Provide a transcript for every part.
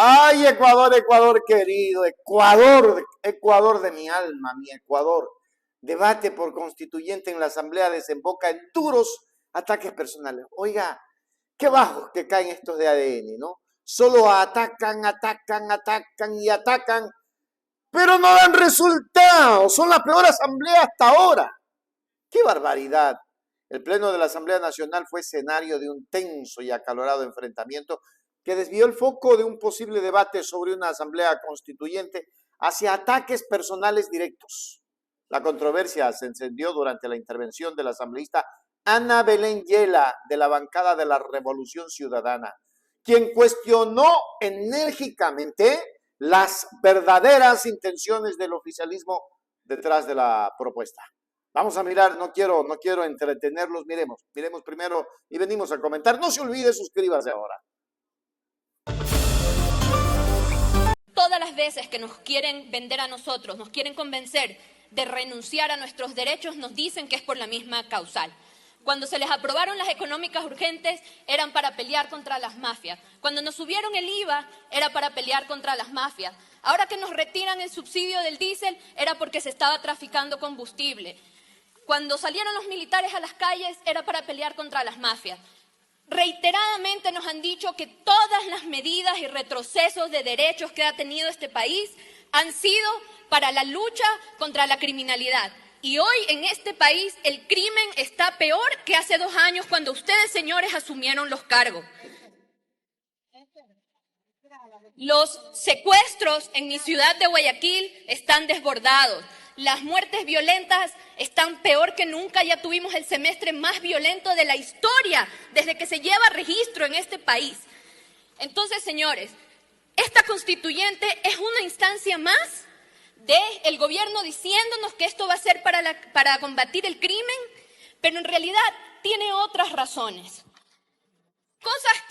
Ay, Ecuador, Ecuador querido, Ecuador, Ecuador de mi alma, mi Ecuador. Debate por constituyente en la Asamblea desemboca en duros ataques personales. Oiga, qué bajos que caen estos de ADN, ¿no? Solo atacan, atacan, atacan y atacan, pero no dan resultados. Son la peor asamblea hasta ahora. ¡Qué barbaridad! El Pleno de la Asamblea Nacional fue escenario de un tenso y acalorado enfrentamiento que desvió el foco de un posible debate sobre una asamblea constituyente hacia ataques personales directos. La controversia se encendió durante la intervención de la asambleísta Ana Belén Yela, de la bancada de la Revolución Ciudadana, quien cuestionó enérgicamente las verdaderas intenciones del oficialismo detrás de la propuesta. Vamos a mirar, no quiero entretenerlos, miremos primero y venimos a comentar. No se olvide, suscríbase ahora. Todas las veces que nos quieren vender a nosotros, nos quieren convencer de renunciar a nuestros derechos, nos dicen que es por la misma causal. Cuando se les aprobaron las económicas urgentes, eran para pelear contra las mafias. Cuando nos subieron el IVA, era para pelear contra las mafias. Ahora que nos retiran el subsidio del diésel, era porque se estaba traficando combustible. Cuando salieron los militares a las calles, era para pelear contra las mafias. Reiteradamente nos han dicho que todas las medidas y retrocesos de derechos que ha tenido este país han sido para la lucha contra la criminalidad. Y hoy en este país el crimen está peor que hace 2 años cuando ustedes, señores, asumieron los cargos. Los secuestros en mi ciudad de Guayaquil están desbordados. Las muertes violentas están peor que nunca. Ya tuvimos el semestre más violento de la historia desde que se lleva registro en este país. Entonces, señores, esta constituyente es una instancia más del gobierno diciéndonos que esto va a ser para combatir el crimen, pero en realidad tiene otras razones. Cosas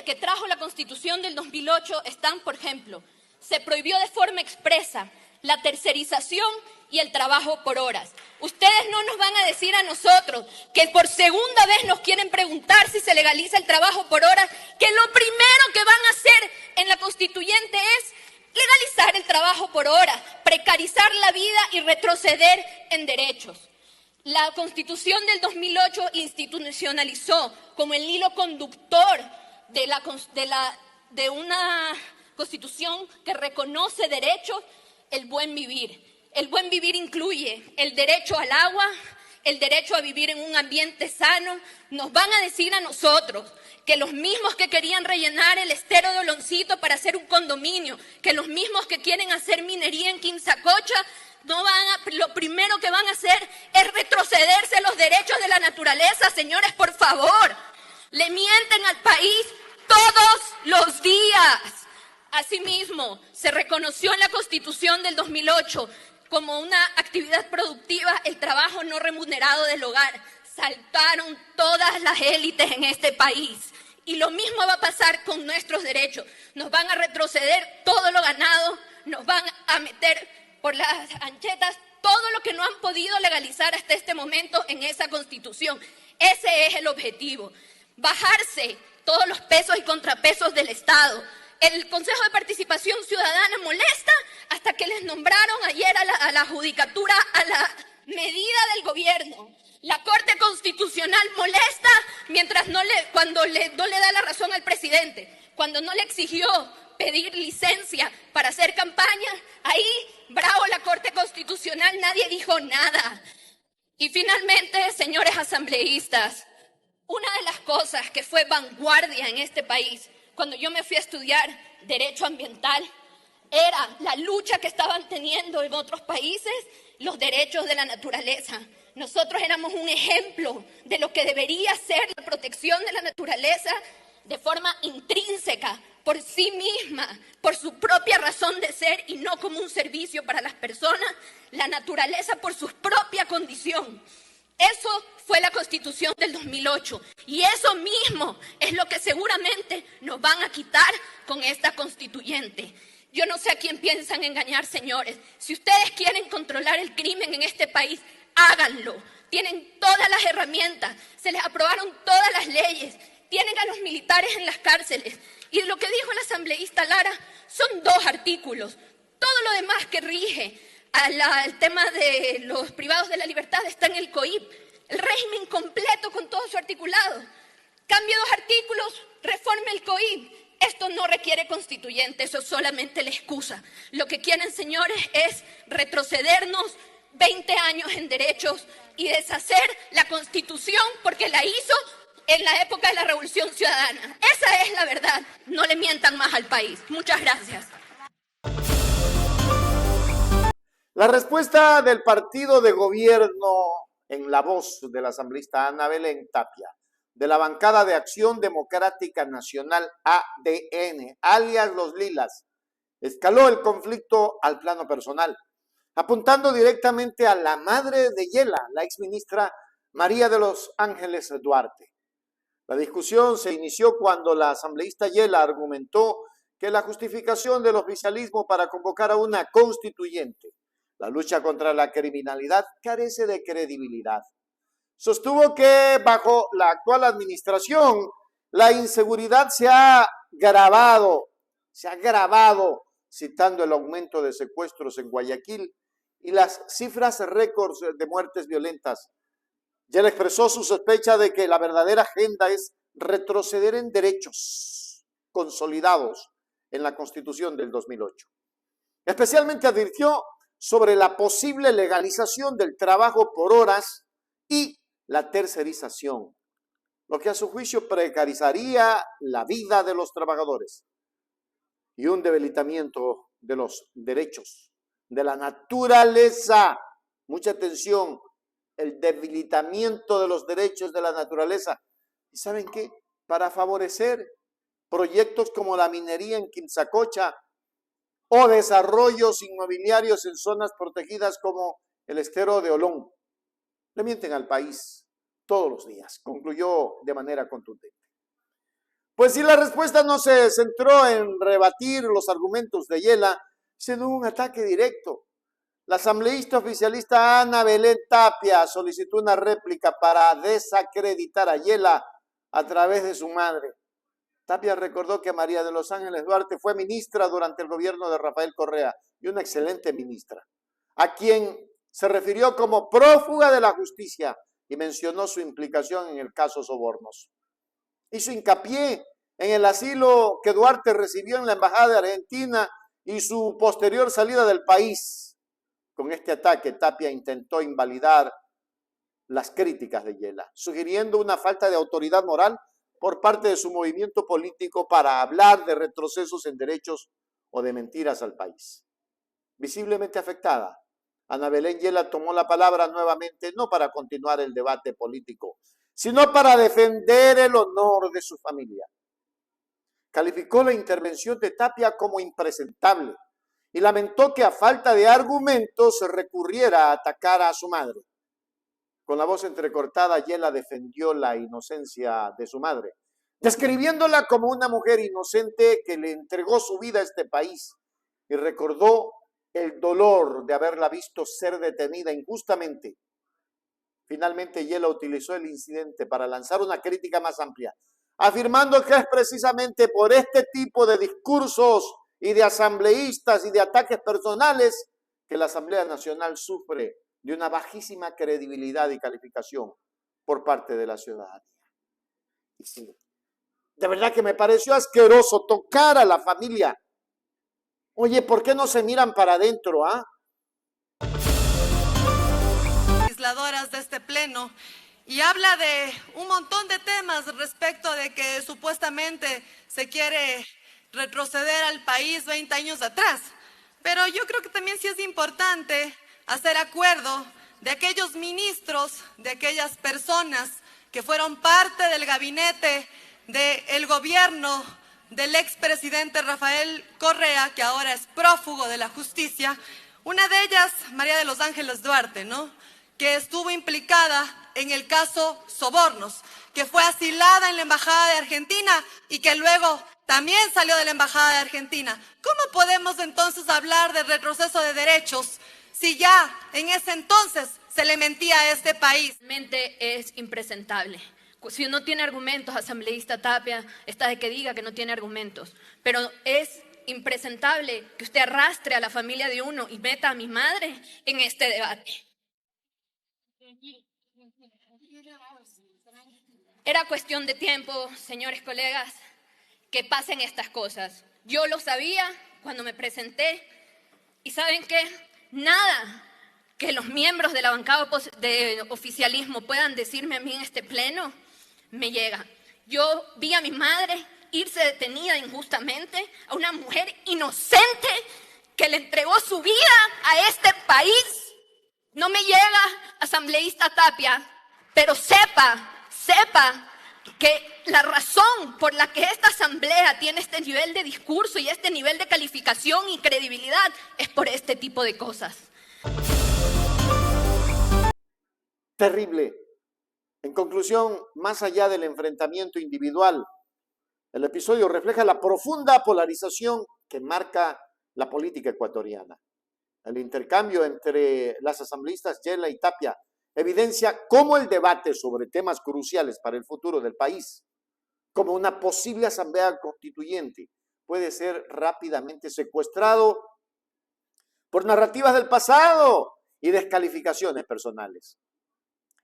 que trajo la Constitución del 2008 están, por ejemplo, se prohibió de forma expresa la tercerización y el trabajo por horas. Ustedes no nos van a decir a nosotros que por segunda vez nos quieren preguntar si se legaliza el trabajo por horas, que lo primero que van a hacer en la constituyente es legalizar el trabajo por horas, precarizar la vida y retroceder en derechos. La Constitución del 2008 institucionalizó como el hilo conductor de una Constitución que reconoce derechos, el buen vivir. El buen vivir incluye el derecho al agua, el derecho a vivir en un ambiente sano. Nos van a decir a nosotros que los mismos que querían rellenar el estero de Oloncito para hacer un condominio, que los mismos que quieren hacer minería en Quimsacocha, lo primero que van a hacer es retrocederse los derechos de la naturaleza. Señores, por favor, le mienten al país todos los días. Asimismo, se reconoció en la Constitución del 2008 como una actividad productiva el trabajo no remunerado del hogar. Saltaron todas las élites en este país. Y lo mismo va a pasar con nuestros derechos. Nos van a retroceder todo lo ganado, nos van a meter por las anchetas todo lo que no han podido legalizar hasta este momento en esa Constitución. Ese es el objetivo. Bajarse todos los pesos y contrapesos del Estado. El Consejo de Participación Ciudadana molesta hasta que les nombraron ayer a la judicatura a la medida del gobierno. La Corte Constitucional molesta cuando no le da la razón al presidente, cuando no le exigió pedir licencia para hacer campaña. Ahí, bravo la Corte Constitucional, nadie dijo nada. Y finalmente, señores asambleístas, una de las cosas que fue vanguardia en este país cuando yo me fui a estudiar Derecho Ambiental, era la lucha que estaban teniendo en otros países los derechos de la naturaleza. Nosotros éramos un ejemplo de lo que debería ser la protección de la naturaleza de forma intrínseca, por sí misma, por su propia razón de ser y no como un servicio para las personas, la naturaleza por su propia condición. Eso fue la Constitución del 2008 y eso mismo es lo que seguramente nos van a quitar con esta constituyente. Yo no sé a quién piensan engañar, señores. Si ustedes quieren controlar el crimen en este país, háganlo. Tienen todas las herramientas, se les aprobaron todas las leyes. tienen a los militares en las cárceles. Y lo que dijo la asambleísta Lara son 2 artículos. Todo lo demás que rige al tema de los privados de la libertad está en el COIP. El régimen completo con todo su articulado. Cambie 2 artículos, reforme el COIP. Esto no requiere constituyente, eso es solamente la excusa. Lo que quieren, señores, es retrocedernos 20 años en derechos y deshacer la Constitución porque la hizo en la época de la Revolución Ciudadana. Esa es la verdad. No le mientan más al país. Muchas gracias. La respuesta del partido de gobierno en la voz de la asambleísta Ana Belén Tapia, de la bancada de Acción Democrática Nacional ADN, alias Los Lilas, escaló el conflicto al plano personal, apuntando directamente a la madre de Yela, la exministra María de los Ángeles Duarte. La discusión se inició cuando la asambleísta Yela argumentó que la justificación del oficialismo para convocar a una constituyente, la lucha contra la criminalidad, carece de credibilidad. Sostuvo que bajo la actual administración la inseguridad se ha agravado, citando el aumento de secuestros en Guayaquil y las cifras récords de muertes violentas. Ya le expresó su sospecha de que la verdadera agenda es retroceder en derechos consolidados en la Constitución del 2008. Especialmente advirtió sobre la posible legalización del trabajo por horas y la tercerización, lo que a su juicio precarizaría la vida de los trabajadores y un debilitamiento de los derechos de la naturaleza. Mucha atención, el debilitamiento de los derechos de la naturaleza. ¿Y saben qué? Para favorecer proyectos como la minería en Quimsacocha o desarrollos inmobiliarios en zonas protegidas como el estero de Olón. Le mienten al país todos los días, concluyó de manera contundente. Pues si la respuesta no se centró en rebatir los argumentos de Yela, sino un ataque directo. La asambleísta oficialista Ana Belén Tapia solicitó una réplica para desacreditar a Yela a través de su madre. Tapia recordó que María de los Ángeles Duarte fue ministra durante el gobierno de Rafael Correa y una excelente ministra, a quien se refirió como prófuga de la justicia y mencionó su implicación en el caso Sobornos. Hizo hincapié en el asilo que Duarte recibió en la Embajada de Argentina y su posterior salida del país. Con este ataque, Tapia intentó invalidar las críticas de Yela, sugiriendo una falta de autoridad moral por parte de su movimiento político para hablar de retrocesos en derechos o de mentiras al país. Visiblemente afectada, Ana Belén Yela tomó la palabra nuevamente, no para continuar el debate político, sino para defender el honor de su familia. Calificó la intervención de Tapia como impresentable y lamentó que a falta de argumentos se recurriera a atacar a su madre. Con la voz entrecortada, Yela defendió la inocencia de su madre, describiéndola como una mujer inocente que le entregó su vida a este país y recordó el dolor de haberla visto ser detenida injustamente. Finalmente, Yela utilizó el incidente para lanzar una crítica más amplia, afirmando que es precisamente por este tipo de discursos y de asambleístas y de ataques personales que la Asamblea Nacional sufre de una bajísima credibilidad y calificación por parte de la ciudadanía. Y sí, de verdad que me pareció asqueroso tocar a la familia. Oye, ¿por qué no se miran para adentro, Legisladoras de este pleno, y habla de un montón de temas respecto de que supuestamente se quiere retroceder al país 20 años atrás. Pero yo creo que también sí es importante hacer acuerdo de aquellos ministros, de aquellas personas que fueron parte del gabinete del gobierno del expresidente Rafael Correa, que ahora es prófugo de la justicia. Una de ellas, María de los Ángeles Duarte, ¿no?, que estuvo implicada en el caso Sobornos, que fue asilada en la Embajada de Argentina y que luego también salió de la Embajada de Argentina. ¿Cómo podemos entonces hablar de retroceso de derechos si ya en ese entonces se le mentía a este país? Realmente es impresentable. Si no tiene argumentos, asambleísta Tapia, está de que diga que no tiene argumentos. Pero es impresentable que usted arrastre a la familia de uno y meta a mi madre en este debate. Era cuestión de tiempo, señores colegas, que pasen estas cosas. Yo lo sabía cuando me presenté y ¿saben qué? Nada que los miembros de la bancada de oficialismo puedan decirme a mí en este pleno me llega. Yo vi a mi madre irse detenida injustamente, a una mujer inocente que le entregó su vida a este país. No me llega, asambleísta Tapia, pero sepa que la razón por la que esta asamblea tiene este nivel de discurso y este nivel de calificación y credibilidad es por este tipo de cosas. Terrible. En conclusión, más allá del enfrentamiento individual, el episodio refleja la profunda polarización que marca la política ecuatoriana. El intercambio entre las asambleístas Yela y Tapia evidencia cómo el debate sobre temas cruciales para el futuro del país, como una posible asamblea constituyente, puede ser rápidamente secuestrado por narrativas del pasado y descalificaciones personales.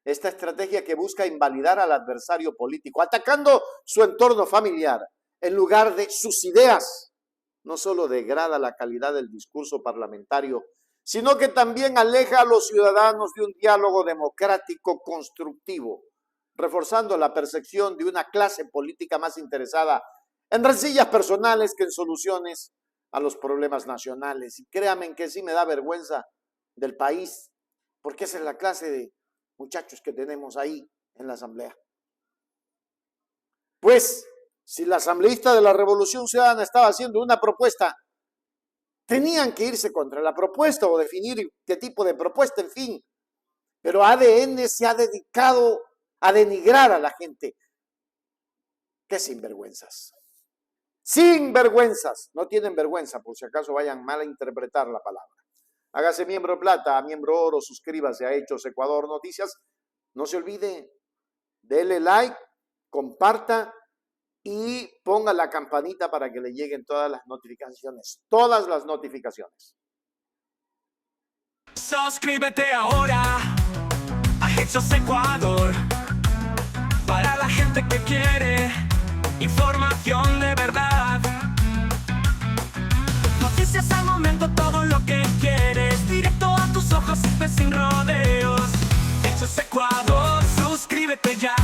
Esta estrategia que busca invalidar al adversario político, atacando su entorno familiar en lugar de sus ideas, no solo degrada la calidad del discurso parlamentario, sino que también aleja a los ciudadanos de un diálogo democrático constructivo, reforzando la percepción de una clase política más interesada en rencillas personales que en soluciones a los problemas nacionales. Y créanme que sí me da vergüenza del país, porque esa es la clase de muchachos que tenemos ahí en la asamblea. Pues, si la asambleísta de la Revolución Ciudadana estaba haciendo una propuesta, tenían que irse contra la propuesta o definir qué tipo de propuesta, en fin. Pero ADN se ha dedicado a denigrar a la gente. ¡Qué sinvergüenzas! ¡Sinvergüenzas! No tienen vergüenza, por si acaso vayan mal a interpretar la palabra. Hágase miembro plata, miembro oro, suscríbase a Hechos Ecuador Noticias. No se olvide, dele like, comparta y ponga la campanita para que le lleguen todas las notificaciones. Todas las notificaciones. Suscríbete ahora a Hechos Ecuador. Para la gente que quiere información de verdad. Noticias al momento, todo lo que quieres, directo a tus ojos y sin rodeos. Hechos Ecuador, suscríbete ya.